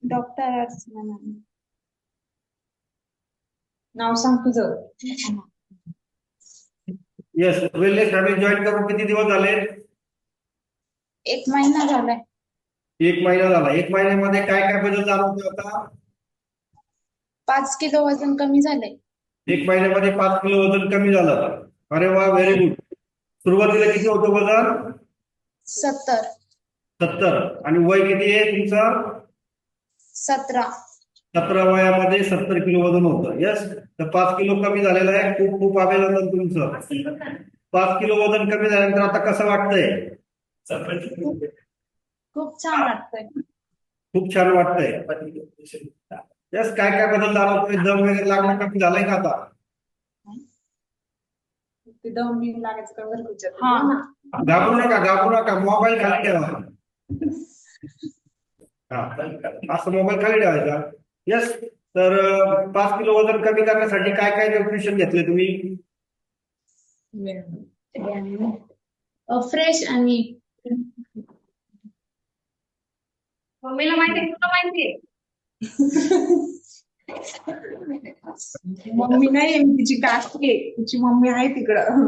Doctor Archana ma'am. नाव सांग तुझं. Yes, wellness family join करून किती दिवस झाले? 1 महिना झालाय. 1 महिना झाला. 1 महिन्यामध्ये काय काय बदल जाणवतो आता? 5 किलो वजन कमी झालंय. 1 महिन्यामध्ये 5 किलो वजन कमी झालं. अरे वा, व्हेरी गुड. सुरुवातीला किती होतं वजन? 70. 70. आणि वय किती आहे तुमचं? 17. 17 वयामध्ये 70 किलो वजन होतं. यस, तर 5 किलो कमी झालेलं आहे. खूप खूप अभिनंदन तुमचं. 5 किलो वजन कमी झाल्यानंतर आता कसं वाटतंय? खूप छान वाटतंय. खूप छान वाटतंय. यस, काय काय बदल जाणवतोय? दम वगैरे लागणं कमी झालंय का आता? ते 2 मिनिट लागायचं का घरगुतीच्या? हा. घाबरू नका, घाबरू नका. मोबाईल खाली ठेवा. हा, असं मोबाईल खाली ठेवायचा. यस, तर 5 किलो वजन कमी करण्यासाठी काय काय न्यूट्रिशन घेतले तुम्ही? फ्रेश आणि मम्मीला माहिती, तुला माहितीये? मम्मी नाही, तिची काकी आहे, तिची मम्मी आहे तिकडं.